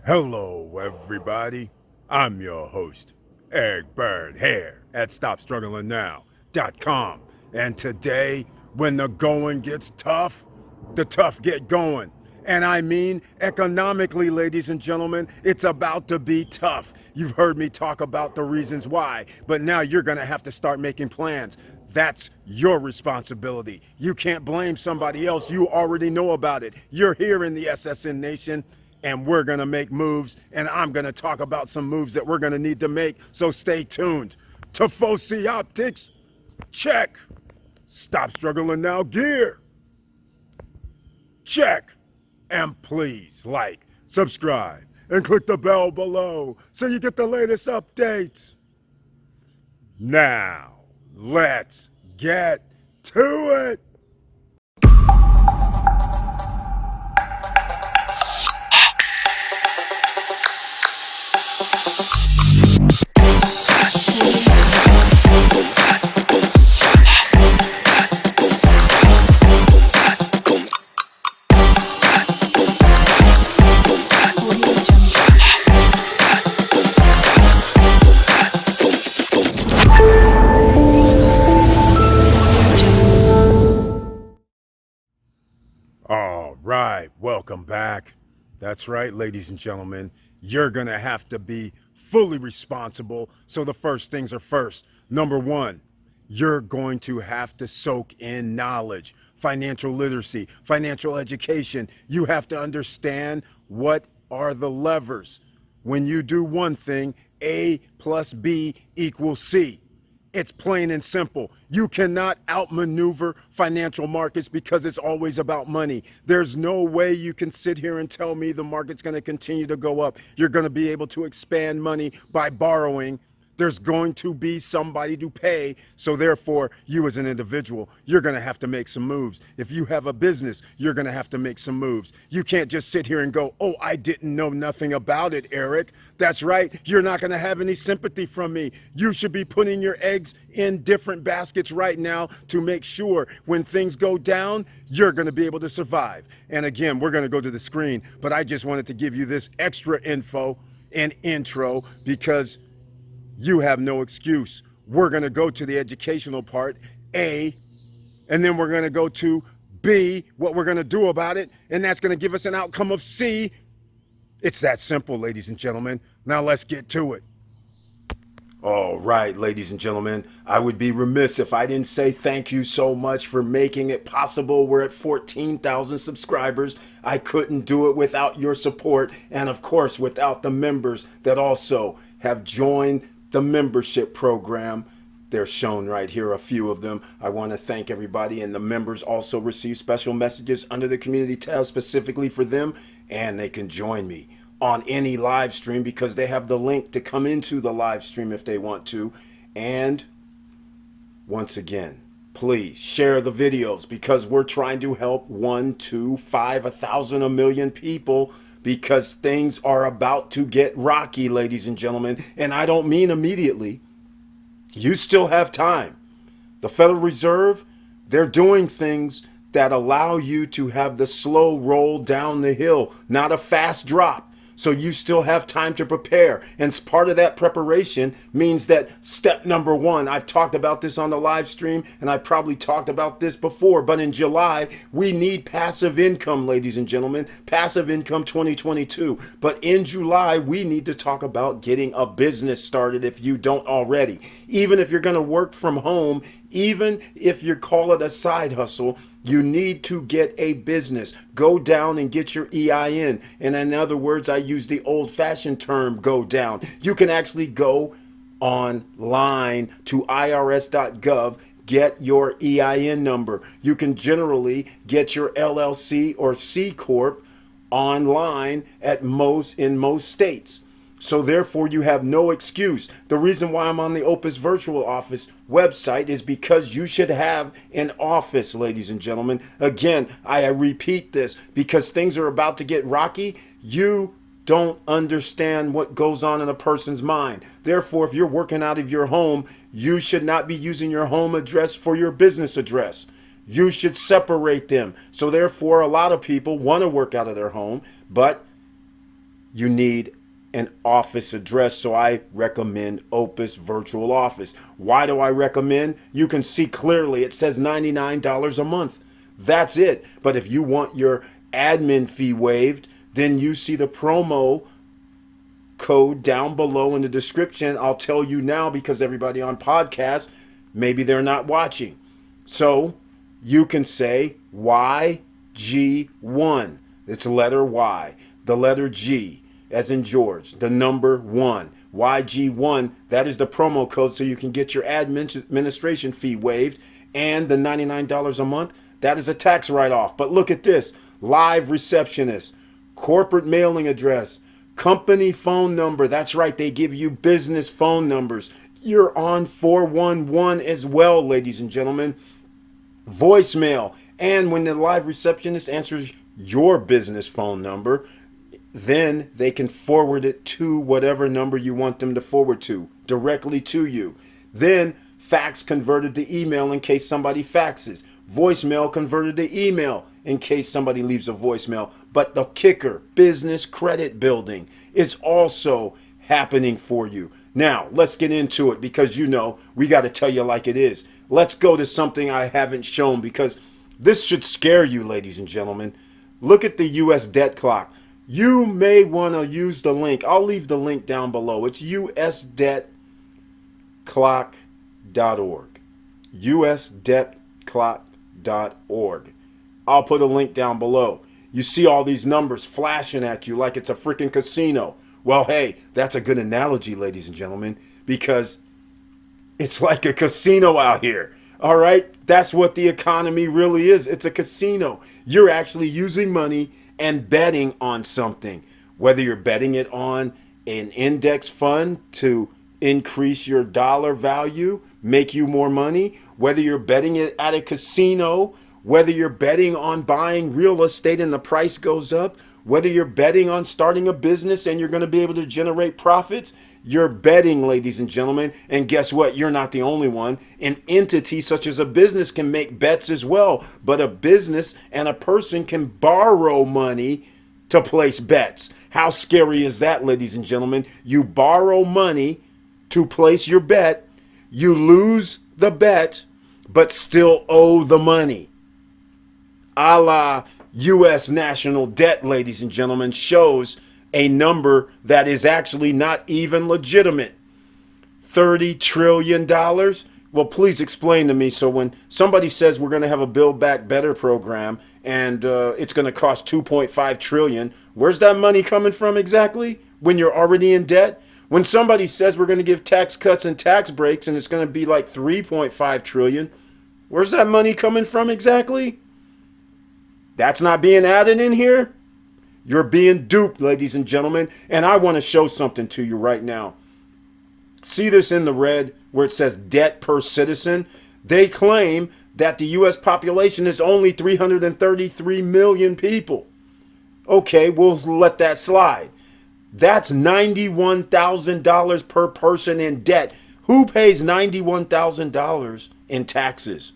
Hello, everybody. I'm your host, Eric Bird here at StopStrugglingNow.com. And today, when the going gets tough, the tough get going. And I mean economically, ladies and gentlemen, it's about to be tough. You've heard me talk about the reasons why, but now you're going to have to start making plans. That's your responsibility. You can't blame somebody else. You already know about it. You're here in the SSN Nation, and we're going to make moves, and I'm going to talk about some moves that we're going to need to make, so stay tuned. Tifosi Optics, check. Stop Struggling Now gear, check. And please like, subscribe, and click the bell below so you get the latest updates. Now, let's get to it. All right, welcome back. That's right, ladies and gentlemen. You're going to have to be fully responsible. So the first things are first. Number one, you're going to have to soak in knowledge, financial literacy, financial education. You have to understand what are the levers. When you do one thing, A plus B equals C. It's plain and simple. You cannot outmaneuver financial markets because it's always about money. There's no way you can sit here and tell me the market's going to continue to go up. You're going to be able to expand money by borrowing. There's going to be somebody to pay. So therefore, you as an individual, you're going to have to make some moves. If you have a business, you're going to have to make some moves. You can't just sit here and go, oh, I didn't know nothing about it, Eric. That's right. You're not going to have any sympathy from me. You should be putting your eggs in different baskets right now to make sure when things go down, you're going to be able to survive. And again, we're going to go to the screen, but I just wanted to give you this extra info and intro because you have no excuse. We're going to go to the educational part, A, and then we're going to go to B, what we're going to do about it, and that's going to give us an outcome of C. It's that simple, ladies and gentlemen. Now let's get to it. All right, ladies and gentlemen, I would be remiss if I didn't say thank you so much for making it possible. We're at 14,000 subscribers. I couldn't do it without your support, and of course, without the members that also have joined the membership program. They're shown right here, a few of them. I want to thank everybody, and the members also receive special messages under the community tab specifically for them, and they can join me on any live stream because they have the link to come into the live stream if they want to. And once again, please share the videos because we're trying to help 1, 2, 5, 1,000, 1,000,000 people because things are about to get rocky, ladies and gentlemen. And I don't mean immediately. You still have time. The Federal Reserve, they're doing things that allow you to have the slow roll down the hill, not a fast drop. So you still have time to prepare. And part of that preparation means that step number one, I've talked about this on the live stream, and I probably talked about this before, but in July, we need passive income, ladies and gentlemen, passive income 2022. But in July, we need to talk about getting a business started if you don't already. Even if you're going to work from home, even if you call it a side hustle, you need to get a business. Go down and get your EIN. And in other words, I use the old-fashioned term, go down. You can actually go online to irs.gov, get your EIN number. You can generally get your LLC or C Corp online in most states. So therefore, you have no excuse. The reason why I'm on the Opus Virtual Office website is because you should have an office, ladies and gentlemen. Again, I repeat this because things are about to get rocky. You don't understand what goes on in a person's mind. Therefore, if you're working out of your home, you should not be using your home address for your business address. You should separate them. So therefore, a lot of people want to work out of their home, but you need an office address. So I recommend Opus Virtual Office. Why do I recommend? You can see clearly it says $99 a month. That's it. But if you want your admin fee waived, then you see the promo code down below in the description. I'll tell you now because everybody on podcast, maybe they're not watching. So you can say YG1. It's letter Y, the letter G, as in George, the number 1. YG1, that is the promo code so you can get your administration fee waived, and the $99 a month, that is a tax write-off. But look at this: live receptionist, corporate mailing address, company phone number. That's right, they give you business phone numbers. You're on 411 as well, ladies and gentlemen. Voicemail. And when the live receptionist answers your business phone number, then they can forward it to whatever number you want them to forward to, directly to you. Then fax converted to email in case somebody faxes. Voicemail converted to email in case somebody leaves a voicemail. But the kicker, business credit building, is also happening for you. Now, let's get into it because we got to tell you like it is. Let's go to something I haven't shown because this should scare you, ladies and gentlemen. Look at the U.S. debt clock. You may want to use the link. I'll leave the link down below. It's usdebtclock.org. usdebtclock.org. I'll put a link down below. You see all these numbers flashing at you like it's a freaking casino. Well, hey, that's a good analogy, ladies and gentlemen, because it's like a casino out here. All right? That's what the economy really is. It's a casino. You're actually using money and betting on something, whether you're betting it on an index fund to increase your dollar value, make you more money, whether you're betting it at a casino, whether you're betting on buying real estate and the price goes up, whether you're betting on starting a business and you're going to be able to generate profits. You're betting, ladies and gentlemen. And guess what? You're not the only one. An entity such as a business can make bets as well. But a business and a person can borrow money to place bets. How scary is that, ladies and gentlemen? You borrow money to place your bet. You lose the bet, but still owe the money. A la U.S. national debt, ladies and gentlemen, shows a number that is actually not even legitimate. $30 trillion. Well, please explain to me. So when somebody says we're going to have a Build Back Better program and it's going to cost $2.5 trillion, where's that money coming from exactly when you're already in debt? When somebody says we're going to give tax cuts and tax breaks and it's going to be like $3.5 trillion, where's that money coming from exactly? That's not being added in here. You're being duped, ladies and gentlemen. And I want to show something to you right now. See this in the red where it says debt per citizen? They claim that the U.S. population is only 333 million people. Okay, we'll let that slide. That's $91,000 per person in debt. Who pays $91,000 in taxes?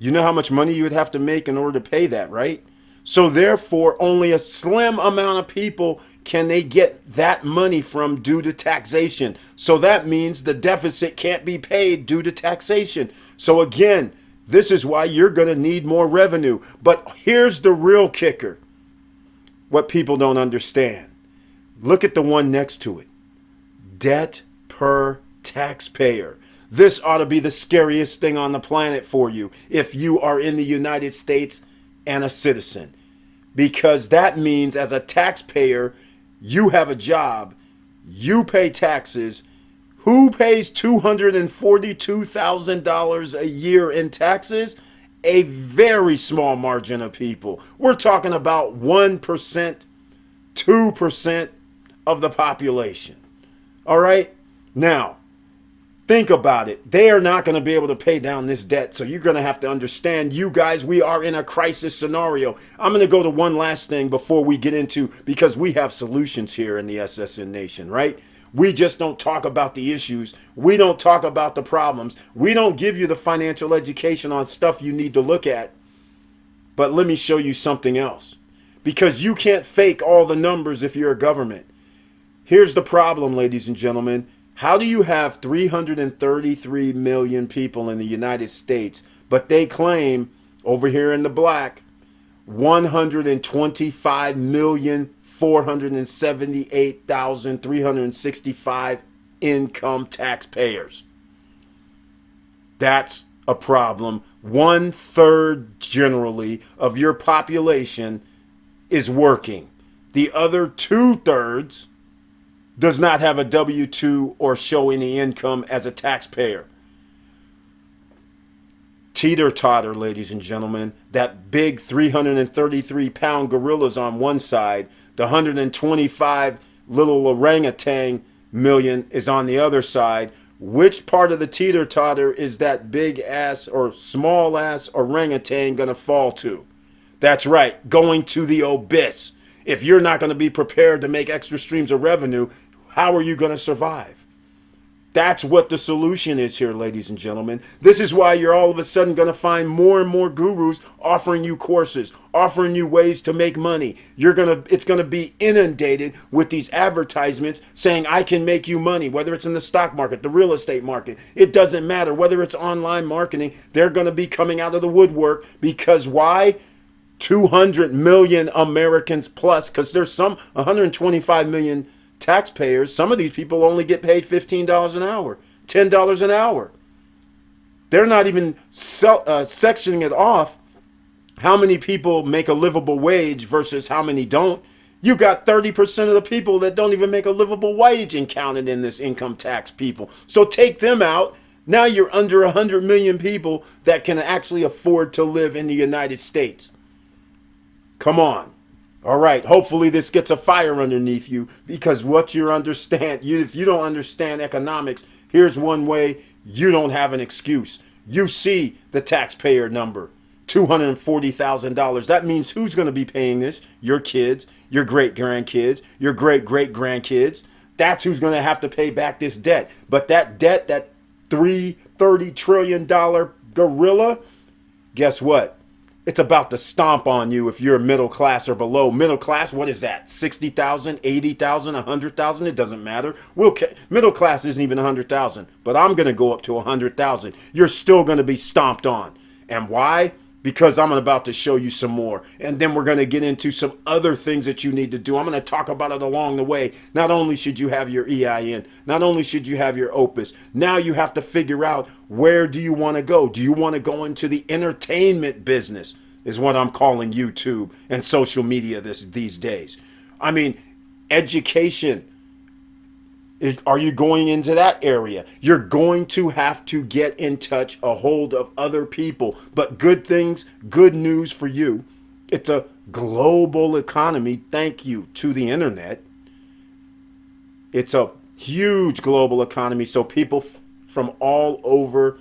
You know how much money you would have to make in order to pay that, right? So therefore, only a slim amount of people can they get that money from due to taxation. So that means the deficit can't be paid due to taxation. So again, this is why you're going to need more revenue. But here's the real kicker. What people don't understand. Look at the one next to it. Debt per taxpayer. This ought to be the scariest thing on the planet for you if you are in the United States and a citizen. Because that means as a taxpayer, you have a job, you pay taxes. Who pays $242,000 a year in taxes? A very small margin of people. We're talking about 1%, 2% of the population. All right? Now, think about it. They are not going to be able to pay down this debt. So you're going to have to understand, you guys, we are in a crisis scenario. I'm going to go to one last thing before we get into, because we have solutions here in the SSN Nation, right? We just don't talk about the issues. We don't talk about the problems. We don't give you the financial education on stuff you need to look at. But let me show you something else. because you can't fake all the numbers if you're a government. Here's the problem, ladies and gentlemen. How do you have 333 million people in the United States, but they claim over here in the black 125,478,365 income taxpayers? That's a problem. 1/3 generally of your population is working. The other 2/3 does not have a W-2 or show any income as a taxpayer. Teeter-totter, ladies and gentlemen. That big 333-pound gorilla's on one side. The 125 little orangutan million is on the other side. Which part of the teeter-totter is that big ass or small ass orangutan going to fall to? That's right, going to the abyss. If you're not going to be prepared to make extra streams of revenue, how are you going to survive? That's what the solution is here, ladies and gentlemen. This is why you're all of a sudden going to find more and more gurus offering you courses, offering you ways to make money. It's going to be inundated with these advertisements saying, I can make you money, whether it's in the stock market, the real estate market. It doesn't matter. Whether it's online marketing, they're going to be coming out of the woodwork. Because why? 200 million Americans plus, because there's some 125 million taxpayers. Some of these people only get paid $15 an hour, $10 an hour. They're not even sectioning it off how many people make a livable wage versus how many don't. You got 30% of the people that don't even make a livable wage and counted in this income tax people. So take them out. Now you're under 100 million people that can actually afford to live in the United States. Come on. All right, hopefully this gets a fire underneath you, because what you understand, if you don't understand economics, here's one way you don't have an excuse. You see the taxpayer number, $240,000. That means who's going to be paying this? Your kids, your great-grandkids, your great-great-grandkids. That's who's going to have to pay back this debt. But that debt, that $30 trillion gorilla, guess what? It's about to stomp on you if you're middle class or below. Middle class, what is that? 60,000, 80,000, 100,000? It doesn't matter. Middle class isn't even 100,000, but I'm going to go up to 100,000. You're still going to be stomped on. And why? Because I'm about to show you some more. And then we're going to get into some other things that you need to do. I'm going to talk about it along the way. Not only should you have your EIN, not only should you have your OPUS, now you have to figure out, where do you want to go? Do you want to go into the entertainment business, is what I'm calling YouTube and social media these days. I mean, education. Are you going into that area? You're going to have to get in touch, a hold of other people. But good things, good news for you. It's a global economy. Thank you to the internet. It's a huge global economy. So people from all over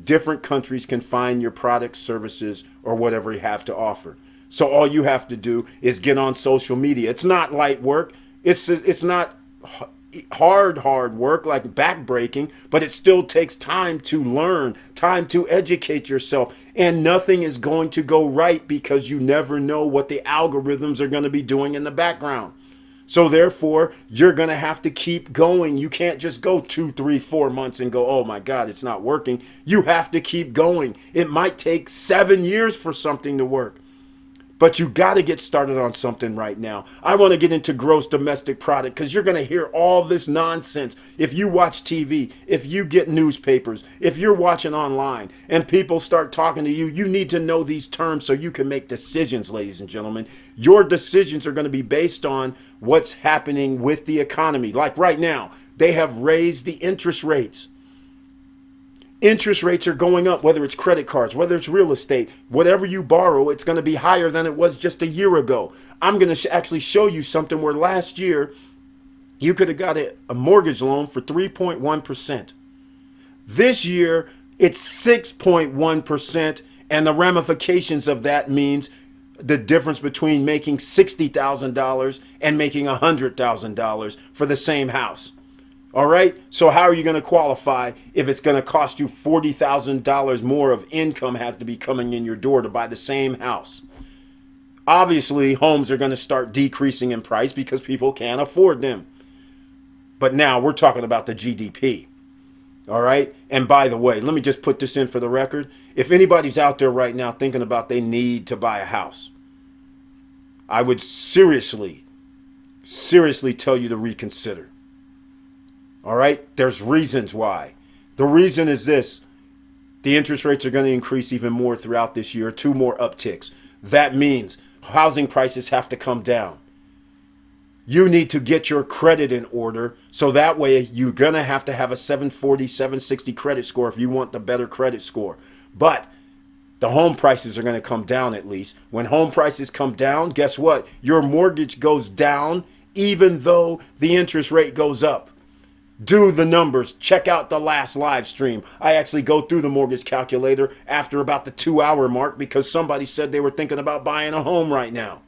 different countries can find your products, services, or whatever you have to offer. So all you have to do is get on social media. It's not light work. It's not hard work, like backbreaking, but it still takes time to learn, time to educate yourself. And nothing is going to go right, because you never know what the algorithms are going to be doing in the background. So therefore, you're going to have to keep going. You can't just go 2, 3, 4 months and go, oh my God, it's not working. You have to keep going. It might take 7 years for something to work. But you got to get started on something right now. I want to get into gross domestic product, because you're going to hear all this nonsense. If you watch TV, if you get newspapers, if you're watching online and people start talking to you, you need to know these terms so you can make decisions, ladies and gentlemen. Your decisions are going to be based on what's happening with the economy. Like right now, they have raised the interest rates. Interest rates are going up, whether it's credit cards, whether it's real estate, whatever you borrow, it's going to be higher than it was just a year ago. I'm going to actually show you something where last year you could have got a mortgage loan for 3.1%. This year it's 6.1%, and the ramifications of that means the difference between making $60,000 and making $100,000 for the same house. All right. So how are you going to qualify if it's going to cost you $40,000 more of income has to be coming in your door to buy the same house? Obviously, homes are going to start decreasing in price because people can't afford them. But now we're talking about the GDP. All right. And by the way, let me just put this in for the record. If anybody's out there right now thinking about they need to buy a house, I would seriously tell you to reconsider. All right. There's reasons why. The reason is this: the interest rates are going to increase even more throughout this year, 2 more upticks. That means housing prices have to come down. You need to get your credit in order, so that way you're going to have a 740, 760 credit score if you want the better credit score. But the home prices are going to come down at least. When home prices come down, guess what? Your mortgage goes down even though the interest rate goes up. Do the numbers. Check out the last live stream. I actually go through the mortgage calculator after about the 2-hour mark because somebody said they were thinking about buying a home right now.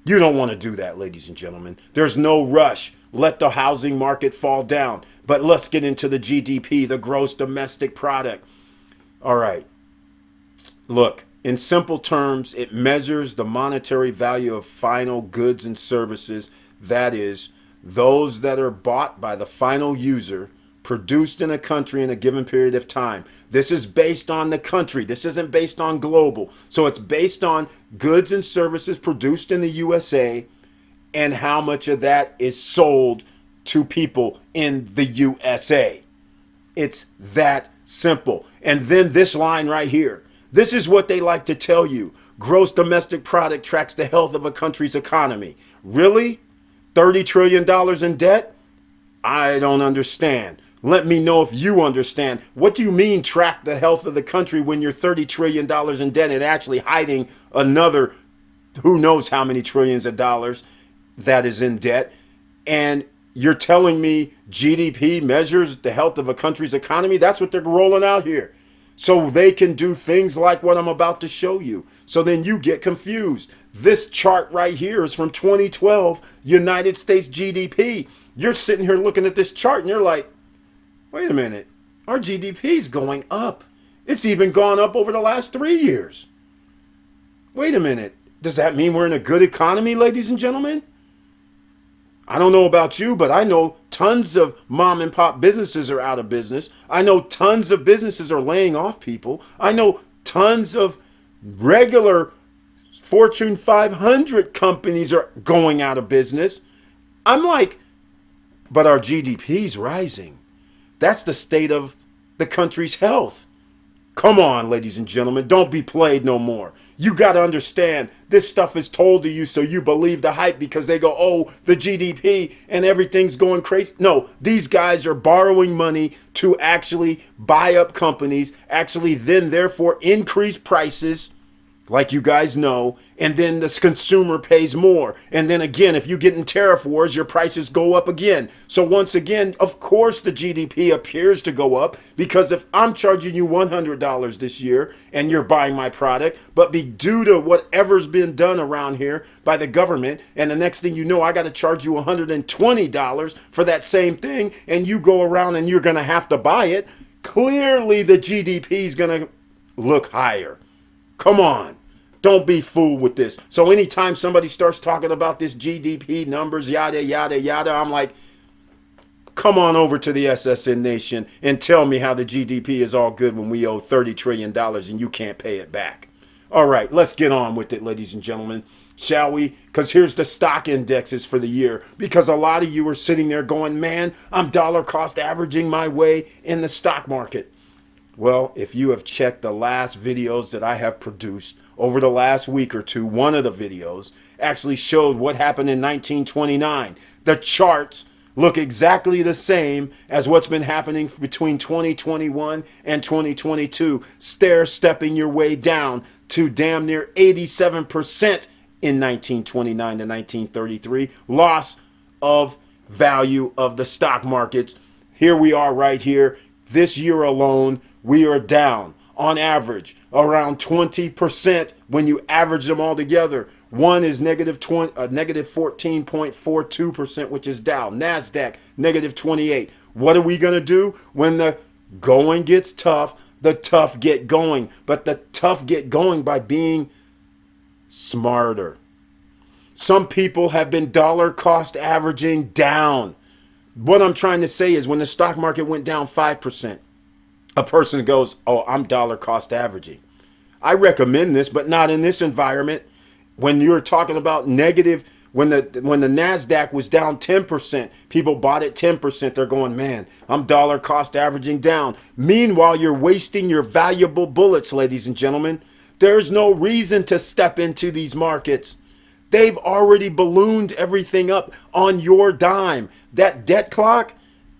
You don't want to do that, ladies and gentlemen. There's no rush. Let the housing market fall down. But let's get into the GDP, the gross domestic product. All right. Look, in simple terms, it measures the monetary value of final goods and services. That is, those that are bought by the final user, produced in a country in a given period of time. This is based on the country. This isn't based on global. So it's based on goods and services produced in the USA and how much of that is sold to people in the USA. It's that simple. And then this line right here. This is what they like to tell you. Gross domestic product tracks the health of a country's economy. Really? $30 trillion in debt? I don't understand. Let me know if you understand. What do you mean track the health of the country when you're $30 trillion in debt and actually hiding another who knows how many trillions of dollars that is in debt? And you're telling me GDP measures the health of a country's economy? That's what they're rolling out here. So they can do things like what I'm about to show you. So then you get confused. This chart right here is from 2012, United States GDP. You're sitting here looking at this chart and you're like, wait a minute, our GDP is going up. It's even gone up over the last 3 years. Wait a minute. Does that mean we're in a good economy, ladies and gentlemen? I don't know about you, but I know tons of mom and pop businesses are out of business. I know tons of businesses are laying off people. I know tons of regular Fortune 500 companies are going out of business. I'm like, but our GDP's rising. That's the state of the country's health. Come on, ladies and gentlemen, don't be played no more. You got to understand, this stuff is told to you so you believe the hype because they go, oh, the GDP and everything's going crazy. No, these guys are borrowing money to actually buy up companies, actually then therefore increase prices, like you guys know, and then the consumer pays more. And then again, if you get in tariff wars, your prices go up again. So once again, of course the GDP appears to go up because if I'm charging you $100 this year and you're buying my product, but be due to whatever's been done around here by the government, and the next thing you know, I got to charge you $120 for that same thing, and you go around and you're going to have to buy it, clearly the GDP is going to look higher. Come on. Don't be fooled with this. So anytime somebody starts talking about this GDP numbers, yada, yada, yada, I'm like, come on over to the SSN Nation and tell me how the GDP is all good when we owe $30 trillion and you can't pay it back. All right, let's get on with it, ladies and gentlemen. Shall we? Because here's the stock indexes for the year. Because a lot of you are sitting there going, man, I'm dollar cost averaging my way in the stock market. Well, if you have checked the last videos that I have produced over the last week or two, one of the videos actually showed what happened in 1929. The charts look exactly the same as what's been happening between 2021 and 2022, stair-stepping your way down to damn near 87% in 1929 to 1933. Loss of value of the stock markets. Here we are right here. This year alone, we are down on average around 20% when you average them all together. One is negative 14.42%, which is Dow. NASDAQ, negative 28. What are we going to do when the going gets tough? The tough get going. But the tough get going by being smarter. Some people have been dollar cost averaging down. What I'm trying to say is when the stock market went down 5%, a person goes, oh, I'm dollar cost averaging. I recommend this, but not in this environment. When you're talking about negative, when the NASDAQ was down 10%, people bought it 10%. They're going, man, I'm dollar cost averaging down. Meanwhile, you're wasting your valuable bullets, ladies and gentlemen. There's no reason to step into these markets. They've already ballooned everything up on your dime. That debt clock,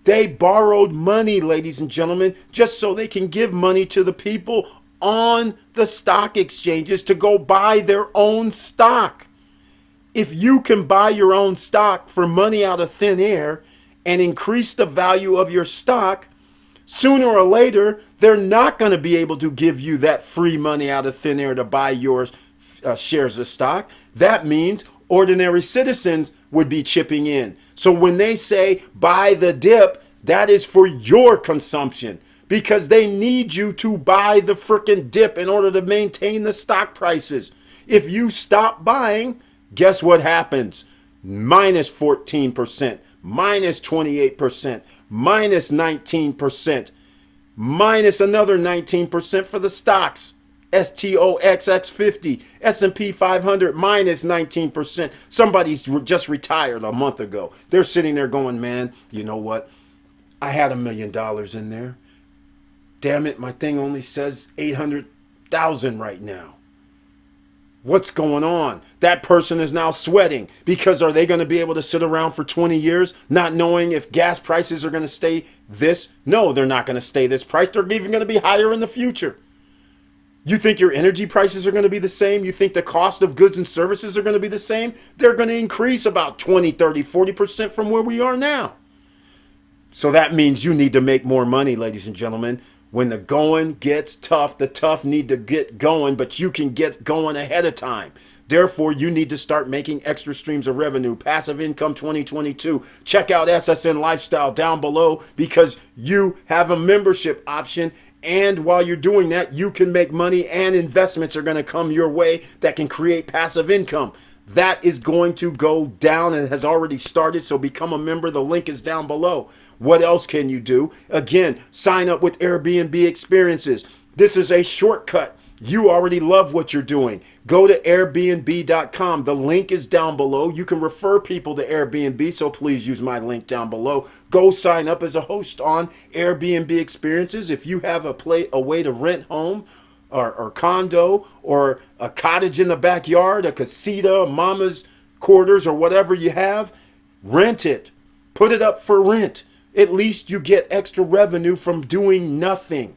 they borrowed money, ladies and gentlemen, just so they can give money to the people on the stock exchanges to go buy their own stock. If you can buy your own stock for money out of thin air and increase the value of your stock, sooner or later, they're not going to be able to give you that free money out of thin air to buy your shares of stock. That means ordinary citizens would be chipping in. So when they say buy the dip, that is for your consumption because they need you to buy the freaking dip in order to maintain the stock prices. If you stop buying, guess what happens? Minus 14%, minus 28%, minus 19%, minus another 19% for the stocks. STOXX 50, S&P 500 minus 19%. Somebody's just retired a month ago. They're sitting there going, man, you know what? I had $1 million in there. Damn it, my thing only says 800,000 right now. What's going on? That person is now sweating because are they going to be able to sit around for 20 years not knowing if gas prices are going to stay this? No, they're not going to stay this price. They're even going to be higher in the future. You think your energy prices are going to be the same? You think the cost of goods and services are going to be the same? They're going to increase about 20, 30, 40% from where we are now. So that means you need to make more money, ladies and gentlemen. When the going gets tough, the tough need to get going, but you can get going ahead of time. Therefore, you need to start making extra streams of revenue. Passive Income 2022. Check out SSN Lifestyle down below because you have a membership option. And while you're doing that, you can make money and investments are going to come your way that can create passive income. That is going to go down and has already started. So become a member. The link is down below. What else can you do? Again, sign up with Airbnb experiences. This is a shortcut. You already love what you're doing. Go to Airbnb.com. The link is down below. You can refer people to Airbnb, so please use my link down below. Go sign up as a host on Airbnb experiences. If you have a way to rent home or condo or a cottage in the backyard, a casita, a mama's quarters, or whatever you have, rent it. Put it up for rent. At least you get extra revenue from doing nothing.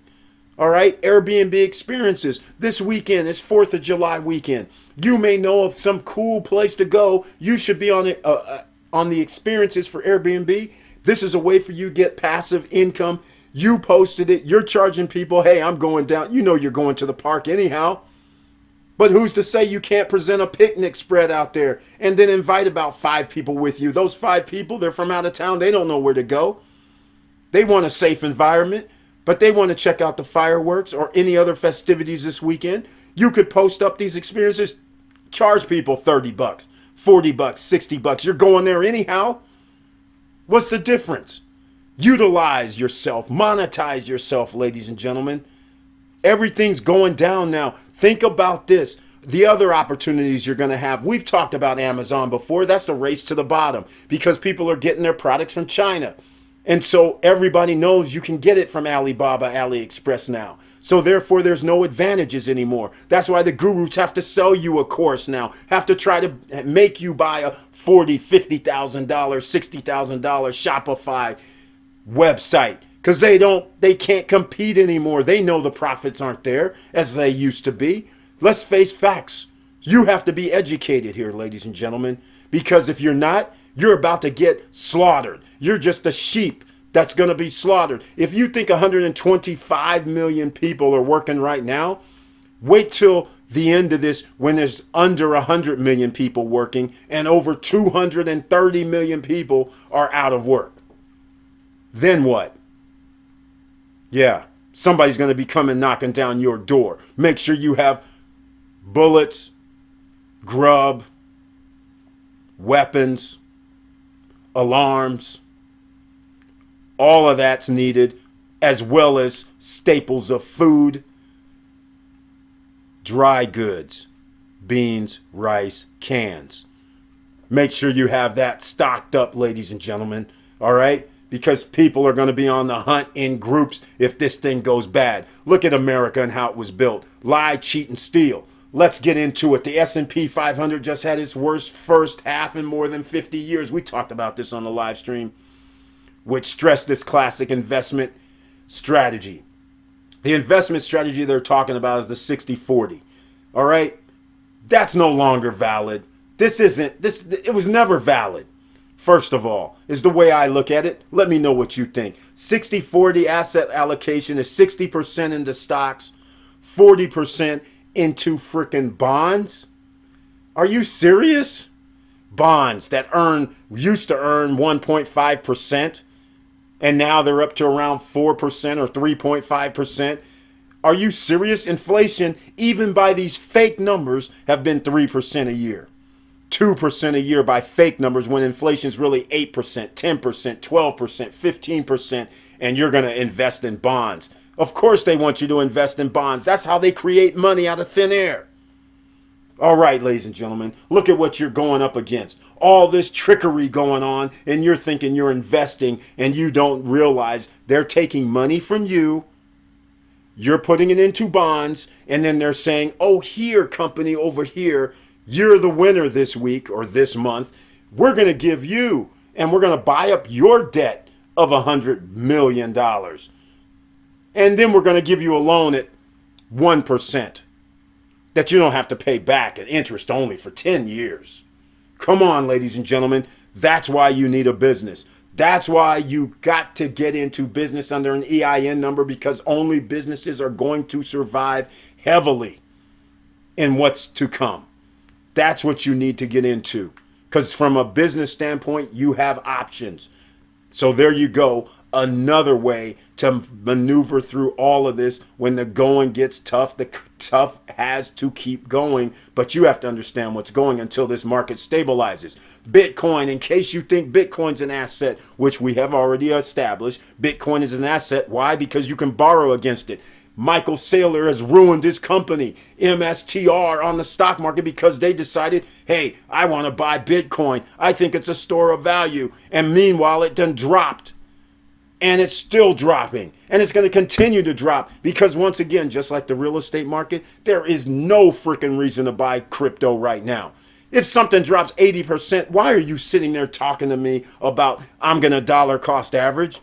All right, Airbnb experiences. This weekend is 4th of July weekend. You may know of some cool place to go. You should be on it on the experiences for Airbnb. This is a way for you to get passive income. You posted it. You're charging people, hey, I'm going down. You know you're going to the park anyhow. But who's to say you can't present a picnic spread out there and then invite about 5 people with you? Those 5 people, they're from out of town. They don't know where to go. They want a safe environment. But they want to check out the fireworks or any other festivities this weekend. You could post up these experiences, charge people $30, $40, $60. You're going there anyhow. What's the difference? Utilize yourself, monetize yourself, ladies and gentlemen. Everything's going down now. Think about this. The other opportunities you're going to have. We've talked about Amazon before. That's a race to the bottom because people are getting their products from China. And so everybody knows you can get it from Alibaba, AliExpress now. So therefore, there's no advantages anymore. That's why the gurus have to sell you a course now, have to try to make you buy a $40,000, $50,000, $60,000 Shopify website because they can't compete anymore. They know the profits aren't there as they used to be. Let's face facts. You have to be educated here, ladies and gentlemen, because if you're not, you're about to get slaughtered. You're just a sheep that's going to be slaughtered. If you think 125 million people are working right now, wait till the end of this when there's under 100 million people working and over 230 million people are out of work. Then what? Yeah, somebody's going to be coming knocking down your door. Make sure you have bullets, grub, weapons, alarms, all of that's needed, as well as staples of food, dry goods, beans, rice, cans. Make sure you have that stocked up, ladies and gentlemen, all right? Because people are going to be on the hunt in groups if this thing goes bad. Look at America and how it was built. Lie, cheat, and steal. Let's get into it. The S&P 500 just had its worst first half in more than 50 years. We talked about this on the live stream, which stressed this classic investment strategy. The investment strategy they're talking about is the 60-40. All right? That's no longer valid. It was never valid. First of all, is the way I look at it. Let me know what you think. 60-40 asset allocation is 60% into stocks, 40% into freaking bonds. Are you serious? Bonds that used to earn 1.5%, and now they're up to around 4% or 3.5%. Are you serious? Inflation, even by these fake numbers, have been 3% a year. 2% a year by fake numbers when inflation is really 8%, 10%, 12%, 15%, and you're going to invest in bonds. Of course they want you to invest in bonds. That's how they create money out of thin air. All right, ladies and gentlemen, look at what you're going up against. All this trickery going on, and you're thinking you're investing, and you don't realize they're taking money from you. You're putting it into bonds, and then they're saying, oh, here, company over here, you're the winner this week or this month. We're going to give you, and we're going to buy up your debt of $100 million. And then we're going to give you a loan at 1% that you don't have to pay back at interest only for 10 years. Come on, ladies and gentlemen. That's why you need a business. That's why you got to get into business under an EIN number, because only businesses are going to survive heavily in what's to come. That's what you need to get into, because from a business standpoint, you have options. So there you go. Another way to maneuver through all of this. When the going gets tough, the tough has to keep going, but you have to understand what's going until this market stabilizes. Bitcoin, in case you think Bitcoin's an asset, which we have already established, Bitcoin is an asset. Why? Because you can borrow against it. Michael Saylor has ruined his company, MSTR, on the stock market because they decided, hey, I want to buy Bitcoin. I think it's a store of value. And meanwhile, it done dropped. And it's still dropping. And it's going to continue to drop because, once again, just like the real estate market, there is no freaking reason to buy crypto right now. If something drops 80%, why are you sitting there talking to me about I'm going to dollar cost average?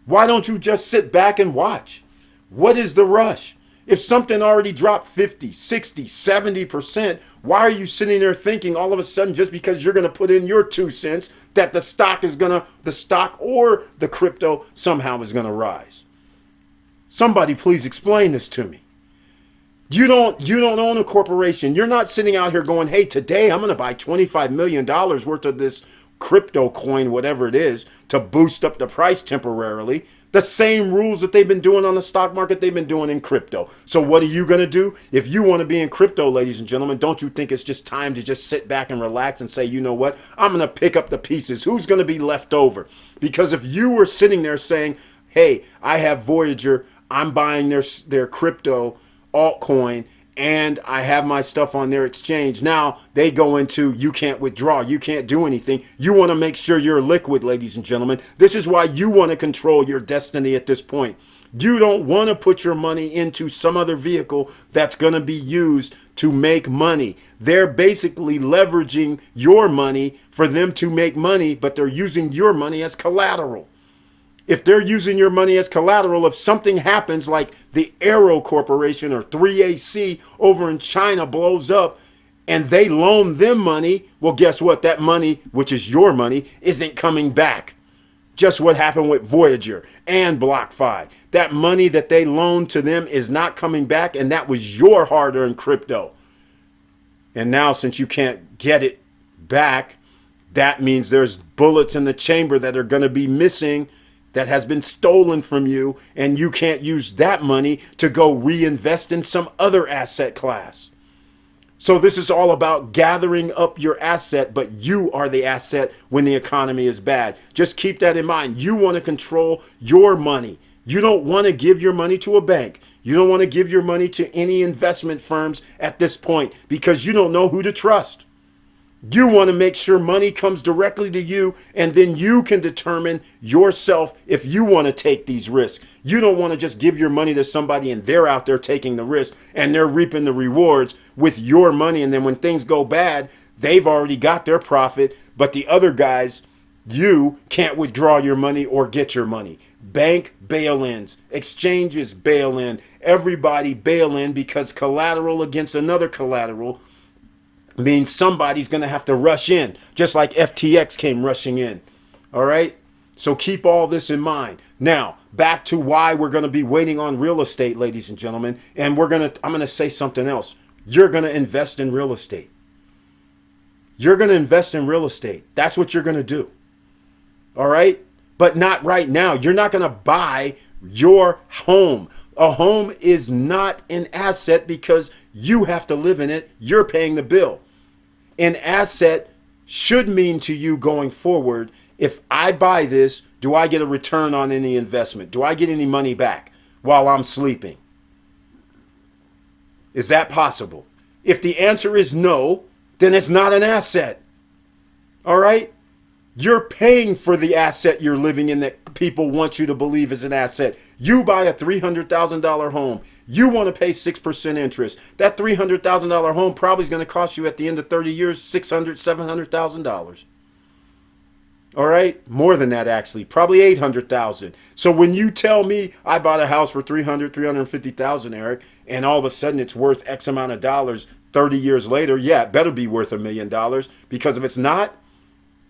Why don't you just sit back and watch? What is the rush? If something already dropped 50, 60, 70%, why are you sitting there thinking all of a sudden, just because you're going to put in your 2 cents, that the stock or the crypto somehow is going to rise? Somebody please explain this to me. You don't own a corporation. You're not sitting out here going, hey, today I'm going to buy $25 million worth of this crypto coin, whatever it is, to boost up the price temporarily. The same rules that they've been doing on the stock market, they've been doing in crypto. So what are you going to do? If you want to be in crypto, ladies and gentlemen, don't you think it's just time to just sit back and relax and say, you know what? I'm going to pick up the pieces. Who's going to be left over? Because if you were sitting there saying, hey, I have Voyager, I'm buying their crypto altcoin, and I have my stuff on their exchange. Now they go into, you can't withdraw, you can't do anything. You want to make sure you're liquid, ladies and gentlemen. This is why you want to control your destiny at this point. You don't want to put your money into some other vehicle that's going to be used to make money. They're basically leveraging your money for them to make money, but they're using your money as collateral. If they're using your money as collateral, if something happens like the Aero Corporation or 3AC over in China blows up and they loan them money, well, guess what? That money, which is your money, isn't coming back. Just what happened with Voyager and BlockFi. That money that they loaned to them is not coming back, and that was your hard-earned crypto. And now, since you can't get it back, that means there's bullets in the chamber that are going to be missing, that has been stolen from you, and you can't use that money to go reinvest in some other asset class. So this is all about gathering up your asset, but you are the asset when the economy is bad. Just keep that in mind. You want to control your money. You don't want to give your money to a bank. You don't want to give your money to any investment firms at this point because you don't know who to trust. You want to make sure money comes directly to you, and then you can determine yourself if you want to take these risks. You don't want to just give your money to somebody and they're out there taking the risk and they're reaping the rewards with your money. And then when things go bad, they've already got their profit, but the other guys, you can't withdraw your money or get your money. Bank bail-ins, exchanges bail in, everybody bail in because collateral against another collateral means somebody's going to have to rush in, just like FTX came rushing in. All right? So keep all this in mind. Now, back to why we're going to be waiting on real estate, ladies and gentlemen. And I'm going to say something else. You're going to invest in real estate. You're going to invest in real estate. That's what you're going to do. All right? But not right now. You're not going to buy your home. A home is not an asset because you have to live in it. You're paying the bill. An asset should mean to you going forward, if I buy this, do I get a return on any investment? Do I get any money back while I'm sleeping? Is that possible? If the answer is no, then it's not an asset. All right? You're paying for the asset you're living in that people want you to believe is an asset. You buy a $300,000 home. You want to pay 6% interest. That $300,000 home probably is going to cost you at the end of 30 years $600,000, $700,000. All right? More than that, actually. Probably $800,000. So when you tell me I bought a house for $350,000, Eric, and all of a sudden it's worth X amount of dollars 30 years later, yeah, it better be worth $1 million, because if it's not,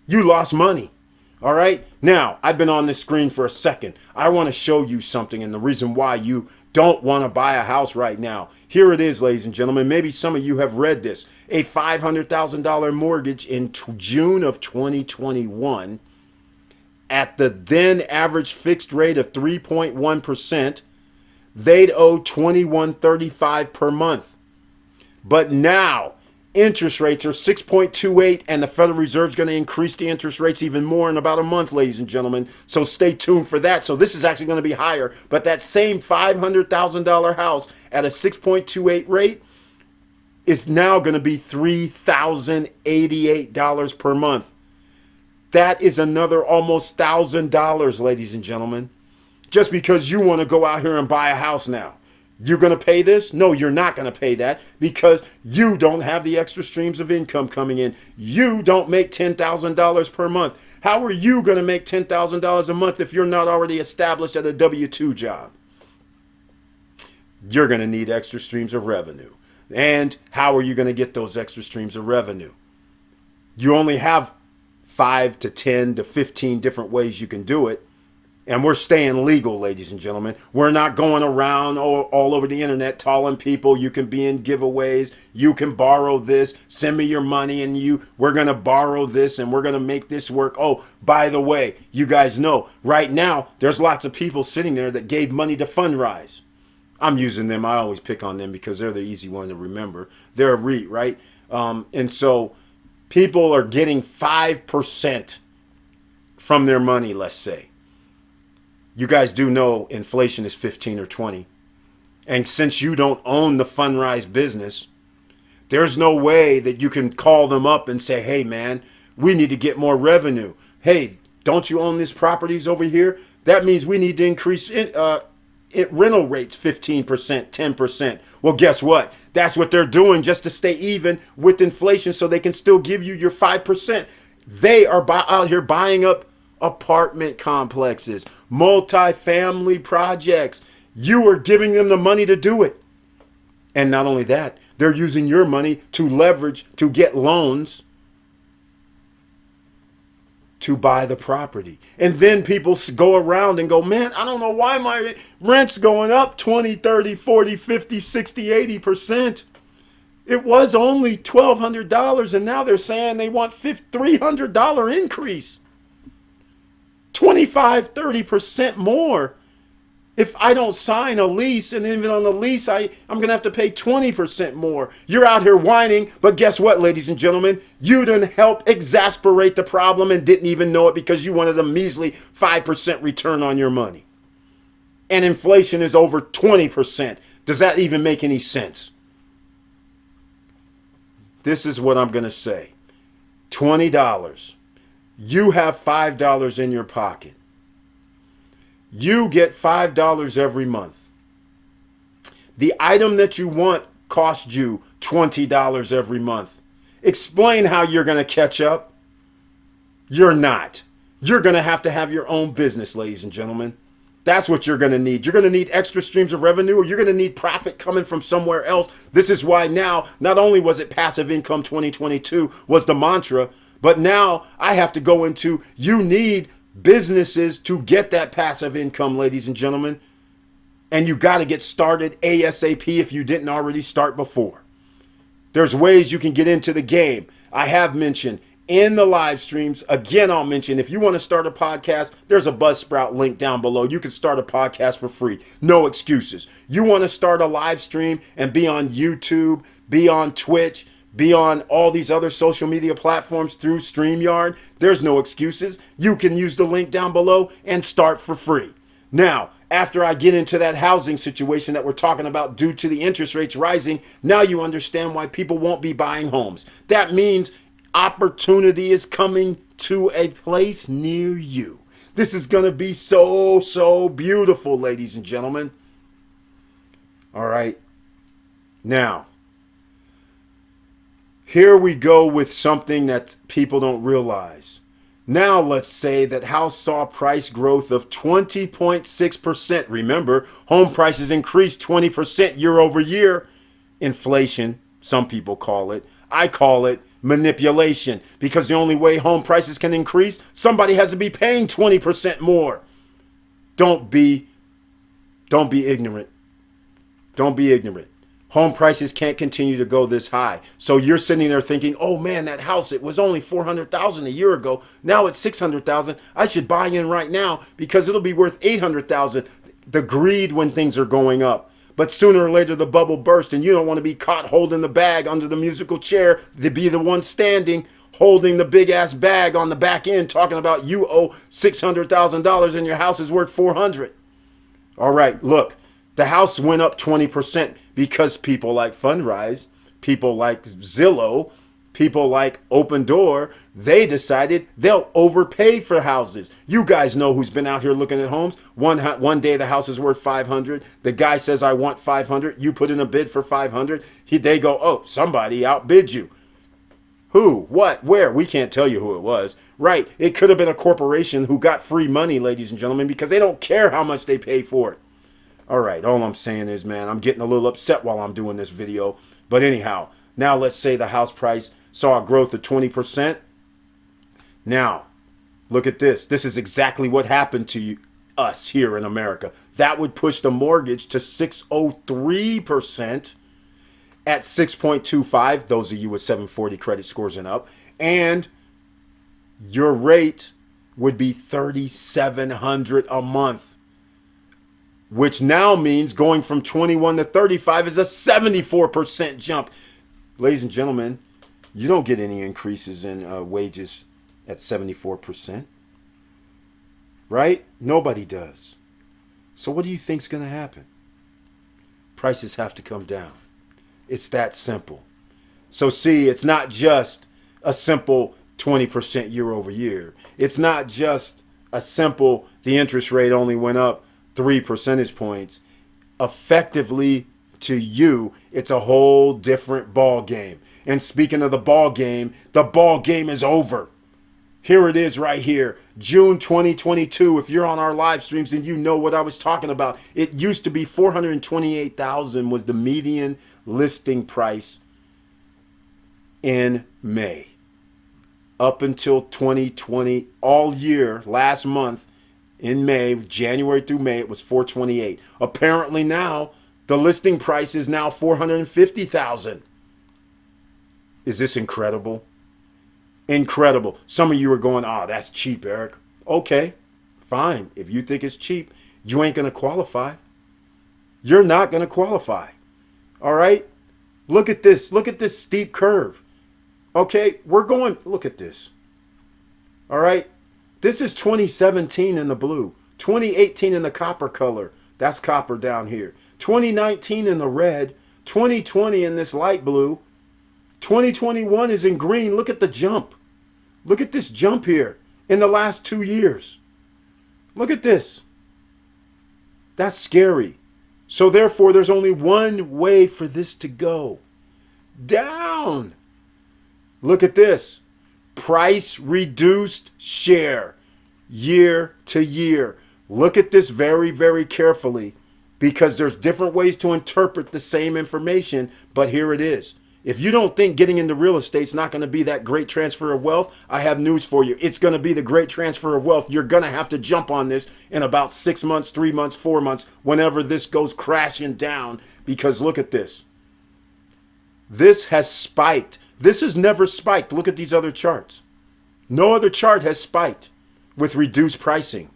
you lost money. All right. Now, I've been on this screen for a second. I want to show you something and the reason why you don't want to buy a house right now. Here it is, ladies and gentlemen. Maybe some of you have read this. A $500,000 mortgage in June of 2021 at the then average fixed rate of 3.1%, they'd owe $21.35 per month. But now, interest rates are 6.28, and the Federal Reserve is going to increase the interest rates even more in about a month, ladies and gentlemen. So stay tuned for that. So this is actually going to be higher. But that same $500,000 house at a 6.28 rate is now going to be $3,088 per month. That is another almost $1,000, ladies and gentlemen, just because you want to go out here and buy a house now. You're going to pay this? No, you're not going to pay that because you don't have the extra streams of income coming in. You don't make $10,000 per month. How are you going to make $10,000 a month if you're not already established at a W-2 job? You're going to need extra streams of revenue. And how are you going to get those extra streams of revenue? You only have 5 to 10 to 15 different ways you can do it. And we're staying legal, ladies and gentlemen. We're not going around all over the internet telling people you can be in giveaways, you can borrow this, send me your money, and we're going to borrow this and we're going to make this work. Oh, by the way, you guys know right now there's lots of people sitting there that gave money to Fundrise. I'm using them. I always pick on them because they're the easy one to remember. They're a REIT, right? And so people are getting 5% from their money, let's say. You guys do know inflation is 15 or 20. And since you don't own the Fundrise business, there's no way that you can call them up and say, hey, man, we need to get more revenue. Hey, don't you own these properties over here? That means we need to increase rental rates 15%, 10%. Well, guess what? That's what they're doing just to stay even with inflation so they can still give you your 5%. They are out here buying up apartment complexes, multi-family projects. You are giving them the money to do it. And not only that, they're using your money to leverage, to get loans to buy the property. And then people go around and go, man, I don't know why my rent's going up 20, 30, 40, 50, 60, 80%. It was only $1,200 and now they're saying they want $300 increase. 25, 30% more. If I don't sign a lease, and even on the lease, I'm going to have to pay 20% more. You're out here whining, but guess what, ladies and gentlemen? You didn't help exasperate the problem and didn't even know it because you wanted a measly 5% return on your money. And inflation is over 20%. Does that even make any sense? This is what I'm going to say. $20. You have $5 in your pocket. You get $5 every month. The item that you want costs you $20 every month. Explain how you're going to catch up. You're not. You're going to have your own business, ladies and gentlemen. That's what you're going to need. You're going to need extra streams of revenue, or you're going to need profit coming from somewhere else. This is why now, not only was it passive income 2022 was the mantra, but now I have to go into, you need businesses to get that passive income, ladies and gentlemen. And you got to get started ASAP if you didn't already start before. There's ways you can get into the game. I have mentioned in the live streams. Again, I'll mention, if you want to start a podcast, there's a Buzzsprout link down below. You can start a podcast for free. No excuses. You want to start a live stream and be on YouTube, be on Twitch, be on all these other social media platforms through StreamYard. There's no excuses. You can use the link down below and start for free. Now, after I get into that housing situation that we're talking about due to the interest rates rising, now you understand why people won't be buying homes. That means opportunity is coming to a place near you. This is going to be so, so beautiful, ladies and gentlemen. All right. Now, here we go with something that people don't realize. Now let's say that house saw price growth of 20.6%. Remember, home prices increased 20% year over year. Inflation, some people call it. I call it manipulation, because the only way home prices can increase, somebody has to be paying 20% more. Don't be ignorant. Don't be ignorant. Home prices can't continue to go this high. So you're sitting there thinking, oh man, that house, it was only $400,000 a year ago. Now it's $600,000. I should buy in right now because it'll be worth $800,000. The greed when things are going up. But sooner or later the bubble bursts, and you don't want to be caught holding the bag under the musical chair to be the one standing holding the big ass bag on the back end talking about you owe $600,000 and your house is worth $400,000. All right, look. The house went up 20% because people like Fundrise, people like Zillow, people like Open Door, they decided they'll overpay for houses. You guys know who's been out here looking at homes. One day the house is worth $500,000. The guy says, I want $500,000. You put in a bid for $500,000. They go, oh, somebody outbid you. Who? What? Where? We can't tell you who it was. Right. It could have been a corporation who got free money, ladies and gentlemen, because they don't care how much they pay for it. All right, all I'm saying is, man, I'm getting a little upset while I'm doing this video. But anyhow, now let's say the house price saw a growth of 20%. Now, look at this. This is exactly what happened to us here in America. That would push the mortgage to 603% at 6.25, those of you with 740 credit scores and up. And your rate would be $3,700 a month. Which now means going from 21 to 35 is a 74% jump. Ladies and gentlemen, you don't get any increases in wages at 74%. Right? Nobody does. So what do you think's going to happen? Prices have to come down. It's that simple. So see, it's not just a simple 20% year over year. It's not just a simple, the interest rate only went up 3 percentage points. Effectively, to you, it's a whole different ball game. And speaking of the ball game is over. Here it is right here, June 2022. If you're on our live streams and you know what I was talking about, it used to be $428,000 was the median listing price in May. Up until 2020, all year, last month, in May, January through May, it was $428,000. Apparently now, the listing price is now $450,000. Is this incredible? Incredible. Some of you are going, oh, that's cheap, Eric. Okay, fine. If you think it's cheap, you ain't going to qualify. You're not going to qualify. All right? Look at this. Look at this steep curve. Okay, look at this. All right? This is 2017 in the blue. 2018 in the copper color. That's copper down here. 2019 in the red. 2020 in this light blue. 2021 is in green. Look at the jump. Look at this jump here in the last 2 years. Look at this. That's scary. So therefore, there's only one way for this to go. Down. Look at this. Price reduced share year to year. Look at this very, very carefully because there's different ways to interpret the same information, but here it is. If you don't think getting into real estate is not going to be that great transfer of wealth, I have news for you. It's going to be the great transfer of wealth. You're going to have to jump on this in about 6 months, 3 months, 4 months, whenever this goes crashing down, because look at this. This has spiked. This has never spiked. Look at these other charts. No other chart has spiked with reduced pricing.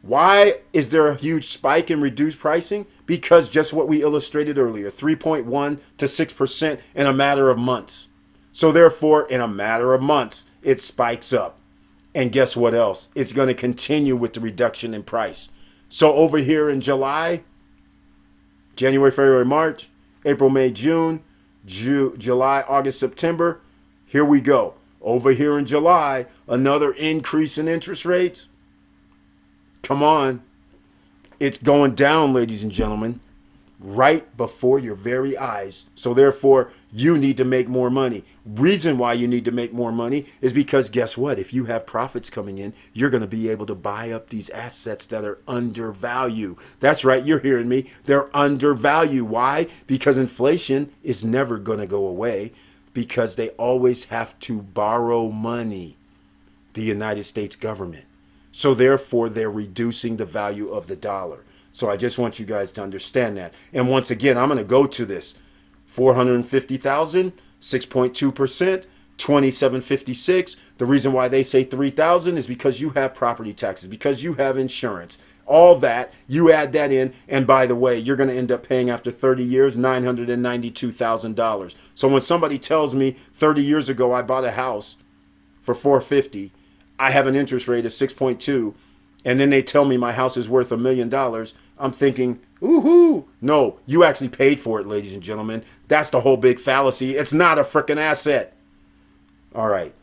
Why is there a huge spike in reduced pricing? Because just what we illustrated earlier, 3.1 to 6% in a matter of months. So therefore, in a matter of months, it spikes up. And guess what else? It's going to continue with the reduction in price. So over here in July, January, February, March, April, May, June, July, August, September, here we go. Over here in July, another increase in interest rates. Come on. It's going down, ladies and gentlemen, right before your very eyes. So therefore, you need to make more money. Reason why you need to make more money is because guess what? If you have profits coming in, you're going to be able to buy up these assets that are undervalued. That's right. You're hearing me. They're undervalued. Why? Because inflation is never going to go away because they always have to borrow money, the United States government. So therefore, they're reducing the value of the dollar. So I just want you guys to understand that. And once again, I'm going to go to this. 450,000, 6.2%, 2756. The reason why they say 3,000 is because you have property taxes, because you have insurance. All that, you add that in. And by the way, you're going to end up paying after 30 years, $992,000. So when somebody tells me 30 years ago, I bought a house for 450, I have an interest rate of 6.2, and then they tell me my house is worth $1 million. I'm thinking, ooh, no, you actually paid for it, ladies and gentlemen. That's the whole big fallacy. It's not a freaking asset. All right.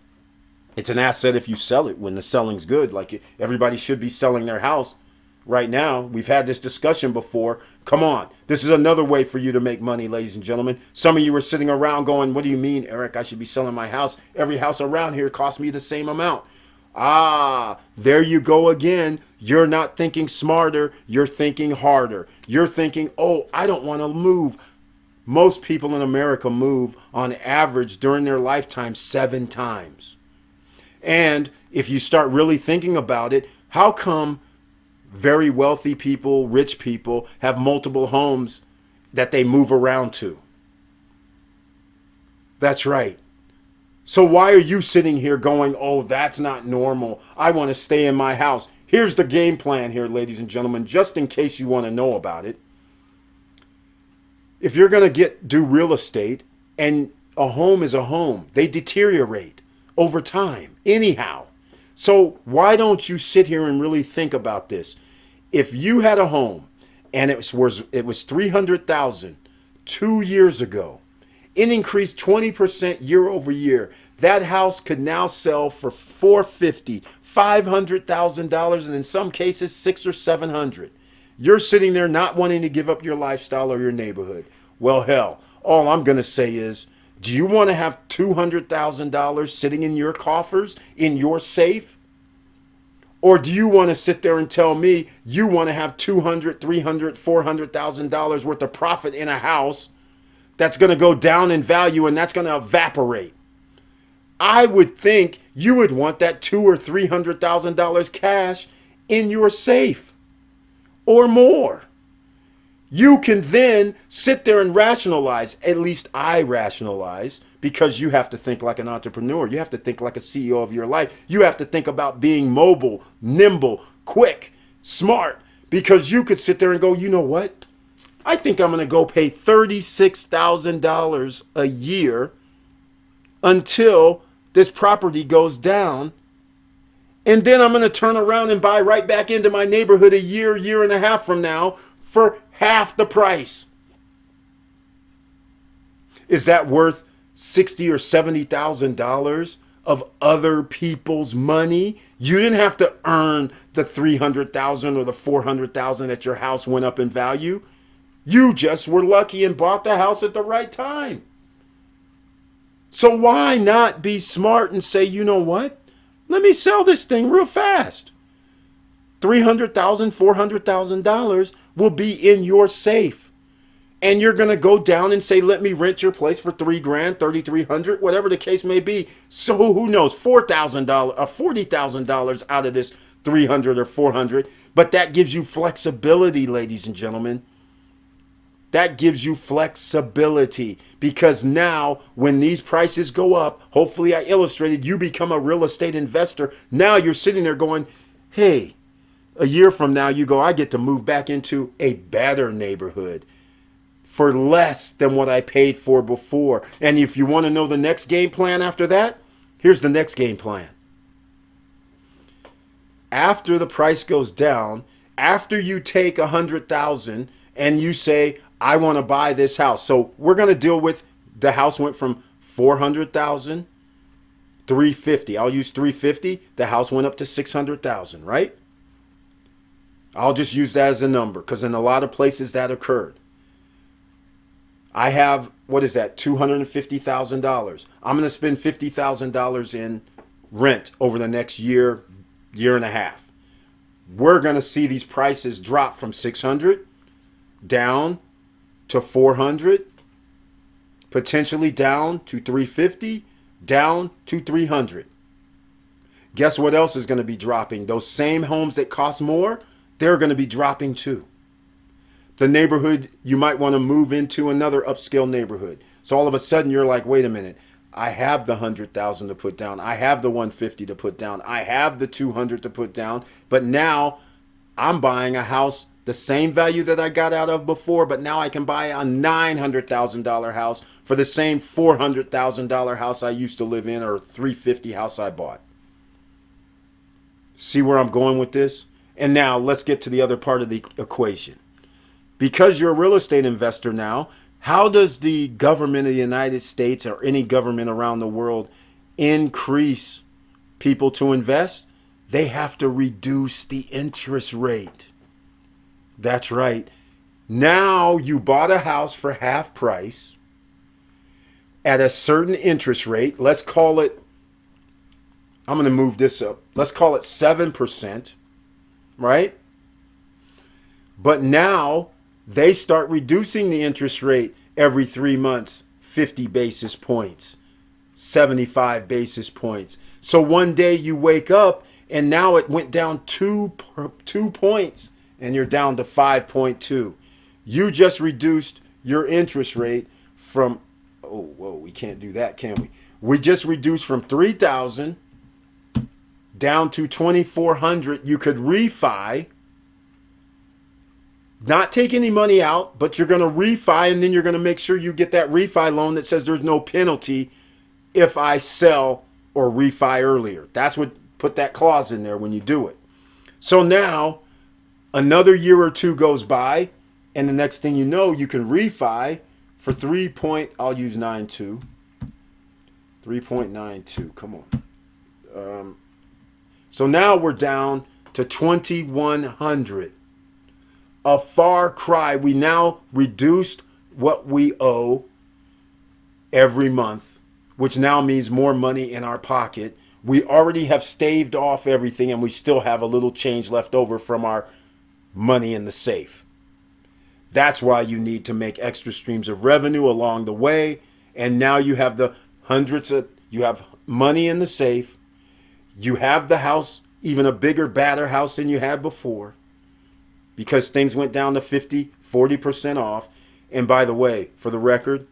It's an asset if you sell it when the selling's good. Like everybody should be selling their house right now. We've had this discussion before. Come on. This is another way for you to make money, ladies and gentlemen. Some of you are sitting around going, what do you mean, Eric? I should be selling my house. Every house around here costs me the same amount. Ah, there you go again. You're not thinking smarter. You're thinking harder. You're thinking, oh, I don't want to move. Most people in America move on average during their lifetime 7 times. And if you start really thinking about it, how come very wealthy people, rich people have multiple homes that they move around to? That's right. So why are you sitting here going, oh, that's not normal. I want to stay in my house. Here's the game plan here, ladies and gentlemen, just in case you want to know about it. If you're going to do real estate, and a home is a home, they deteriorate over time anyhow. So why don't you sit here and really think about this? If you had a home and it was 300,000 2 years ago, it increased 20% year over year. That house could now sell for $450,000, $500,000, and in some cases $600,000 or $700,000. You're sitting there not wanting to give up your lifestyle or your neighborhood. Well, hell, all I'm going to say is, do you want to have $200,000 sitting in your coffers, in your safe? Or do you want to sit there and tell me you want to have $200,000, $300,000, $400,000 worth of profit in a house that's going to go down in value and that's going to evaporate? I would think you would want that $200,000 or $300,000 cash in your safe or more. You can then sit there and rationalize. At least I rationalize, because you have to think like an entrepreneur. You have to think like a CEO of your life. You have to think about being mobile, nimble, quick, smart, Because you could sit there and go, you know what? I think I'm going to go pay $36,000 a year until this property goes down. And then I'm going to turn around and buy right back into my neighborhood a year and a half from now for half the price. Is that worth $60,000 or $70,000 of other people's money? You didn't have to earn the $300,000 or the $400,000 that your house went up in value. You just were lucky and bought the house at the right time. So why not be smart and say, you know what? Let me sell this thing real fast. $300,000, $400,000 will be in your safe. And you're going to go down and say, let me rent your place for $3,000, $3,300, whatever the case may be. So who knows, $4,000 or $40,000 out of this 300 or 400. But that gives you flexibility, ladies and gentlemen. That gives you flexibility, because now when these prices go up, hopefully I illustrated, you become a real estate investor. Now you're sitting there going, hey, a year from now you go, I get to move back into a better neighborhood for less than what I paid for before. And if you want to know the next game plan after that, here's the next game plan. After the price goes down, after you take $100,000 and you say, I want to buy this house. So we're going to deal with the house went from $400,000, $350,000. I'll use $350,000. The house went up to $600,000, right? I'll just use that as a number because in a lot of places that occurred. I have, what is that, $250,000. I'm going to spend $50,000 in rent over the next year and a half. We're going to see these prices drop from $600 down to $400, potentially down to $350, down to $300. Guess what else is going to be dropping? Those same homes that cost more, they're going to be dropping too. The neighborhood, you might want to move into another upscale neighborhood. So all of a sudden you're like, wait a minute, I have the $100,000 to put down. I have the $150 to put down. I have the $200 to put down. But now I'm buying a house the same value that I got out of before, but now I can buy a $900,000 house for the same $400,000 house I used to live in, or $350,000 house I bought. See where I'm going with this? And now let's get to the other part of the equation. Because you're a real estate investor now, how does the government of the United States or any government around the world increase people to invest? They have to reduce the interest rate. That's right. Now you bought a house for half price at a certain interest rate. Let's call it, I'm going to move this up. Let's call it 7%, right? But now they start reducing the interest rate every 3 months, 50 basis points, 75 basis points. So one day you wake up and now it went down 2 points. And you're down to 5.2. You just reduced your interest rate from, we can't do that, can we? We just reduced from 3,000 down to 2,400. You could refi, not take any money out, but you're going to refi, and then you're going to make sure you get that refi loan that says there's no penalty if I sell or refi earlier. That's what, put that clause in there when you do it. So now, another year or two goes by, and the next thing you know, you can refi for I'll use 9.2. 3.92, come on. So now we're down to 2,100. A far cry. We now reduced what we owe every month, which now means more money in our pocket. We already have staved off everything, and we still have a little change left over from our money in the safe. That's why you need to make extra streams of revenue along the way. And now you have you have money in the safe. You have the house, even a bigger, badder house than you had before, because things went down to 50, 40% off. And by the way, for the record,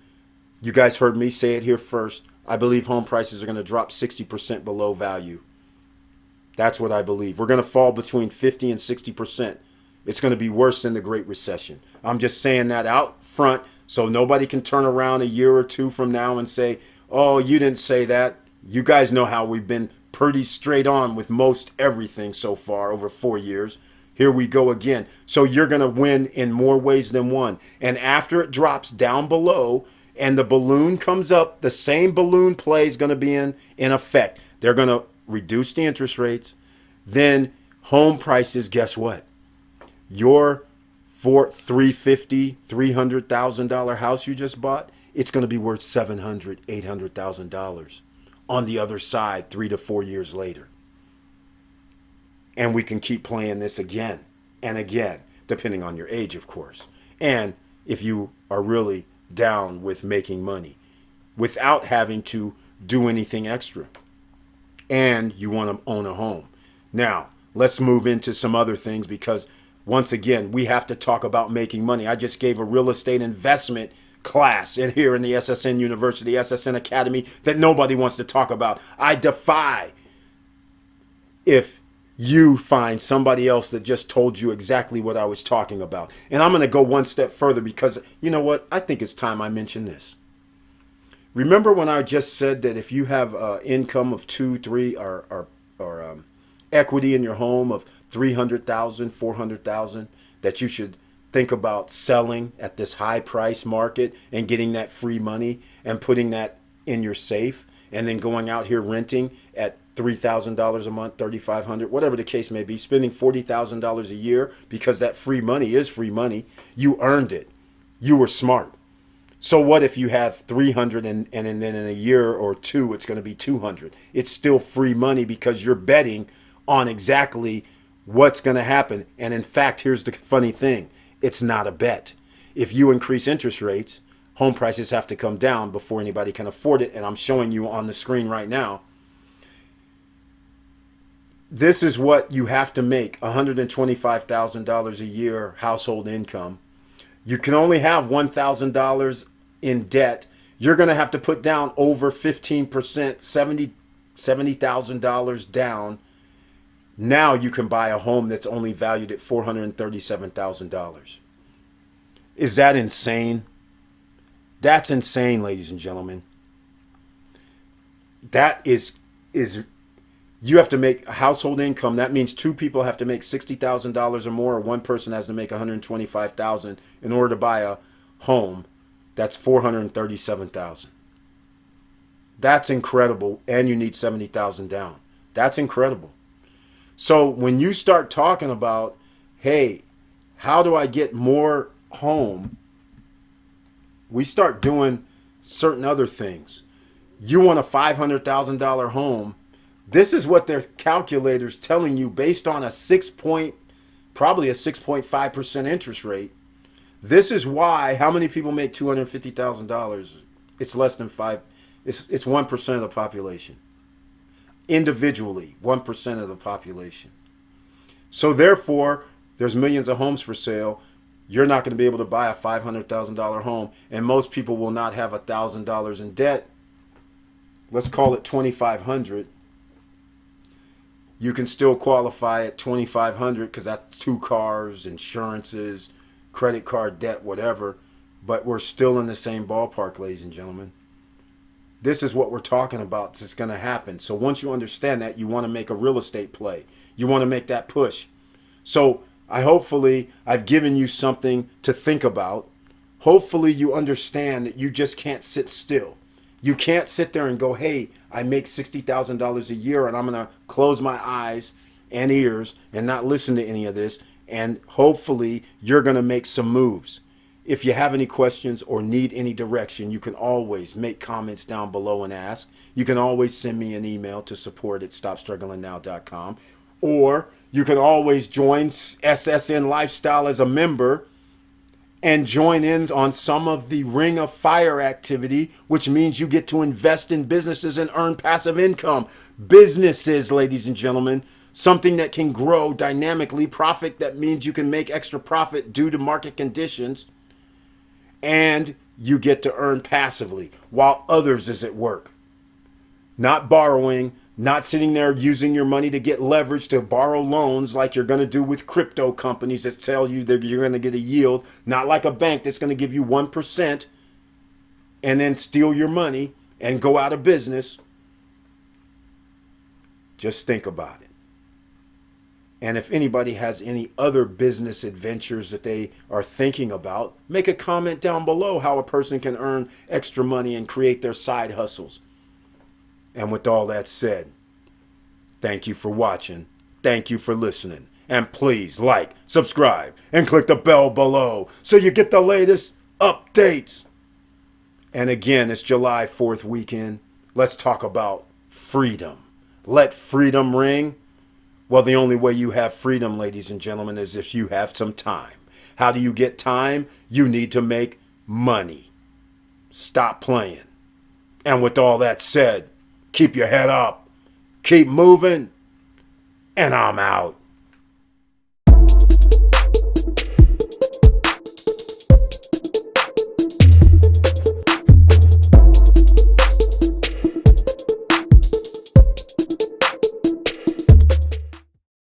you guys heard me say it here first. I believe home prices are going to drop 60% below value. That's what I believe. We're going to fall between 50 and 60%. It's going to be worse than the Great Recession. I'm just saying that out front so nobody can turn around a year or two from now and say, oh, you didn't say that. You guys know how we've been pretty straight on with most everything so far over 4 years. Here we go again. So you're going to win in more ways than one. And after it drops down below and the balloon comes up, the same balloon play is going to be in effect. They're going to reduce the interest rates. Then home prices, guess what? Your $300,000 house you just bought, it's going to be worth $700,000, $800,000 on the other side 3 to 4 years later. And we can keep playing this again and again, depending on your age, of course. And if you are really down with making money without having to do anything extra and you want to own a home. Now, let's move into some other things because once again, we have to talk about making money. I just gave a real estate investment class here in the SSN University, SSN Academy that nobody wants to talk about. I defy if you find somebody else that just told you exactly what I was talking about. And I'm going to go one step further because, you know what? I think it's time I mention this. Remember when I just said that if you have income of 2, 3, or equity in your home of 300,000, 400,000, that you should think about selling at this high price market and getting that free money and putting that in your safe and then going out here renting at $3,000 a month, $3,500, whatever the case may be, spending $40,000 a year because that free money is free money. You earned it. You were smart. So what if you have 300 and then in a year or two, it's going to be 200? It's still free money because you're betting on exactly what's going to happen. And in fact, here's the funny thing. It's not a bet. If you increase interest rates, home prices have to come down before anybody can afford it. And I'm showing you on the screen right now. This is what you have to make, $125,000 a year household income. You can only have $1,000 in debt. You're going to have to put down over 15%, $70,000 down. Now you can buy a home that's only valued at $437,000. Is that insane? That's insane, ladies and gentlemen. That is you have to make a household income. That means two people have to make $60,000 or more, or one person has to make $125,000 in order to buy a home. That's $437,000. That's incredible, and you need $70,000 down. That's incredible. So when you start talking about, hey, how do I get more home? We start doing certain other things. You want a $500,000 home. This is what their calculator's telling you based on probably a 6.5% interest rate. This is why, how many people make $250,000? It's less than 5. It's 1% of the population. Individually, 1% of the population. So therefore, there's millions of homes for sale. You're not going to be able to buy a $500,000 home, and most people will not have $1,000 in debt. Let's call it $2,500. You can still qualify at $2,500 because that's 2 cars, insurances, credit card debt, whatever. But we're still in the same ballpark, ladies and gentlemen. This is what we're talking about. It's going to happen. So once you understand that, you want to make a real estate play. You want to make that push. So hopefully I've given you something to think about. Hopefully you understand that you just can't sit still. You can't sit there and go, hey, I make $60,000 a year and I'm going to close my eyes and ears and not listen to any of this. And hopefully you're going to make some moves. If you have any questions or need any direction, you can always make comments down below and ask. You can always send me an email to support@stopstrugglingnow.com. Or you can always join SSN Lifestyle as a member and join in on some of the Ring of Fire activity, which means you get to invest in businesses and earn passive income. Businesses, ladies and gentlemen, something that can grow dynamically. Profit, that means you can make extra profit due to market conditions. And you get to earn passively while others is at work. Not borrowing, Not sitting there using your money to get leverage to borrow loans like you're going to do with crypto companies that tell you that you're going to get a yield, not like a bank that's going to give you 1% and then steal your money and go out of business. Just think about it. And if anybody has any other business adventures that they are thinking about, make a comment down below how a person can earn extra money and create their side hustles. And with all that said, thank you for watching. Thank you for listening. And please like, subscribe, and click the bell below so you get the latest updates. And again, it's July 4th weekend. Let's talk about freedom. Let freedom ring. Well, the only way you have freedom, ladies and gentlemen, is if you have some time. How do you get time? You need to make money. Stop playing. And with all that said, keep your head up, keep moving, and I'm out.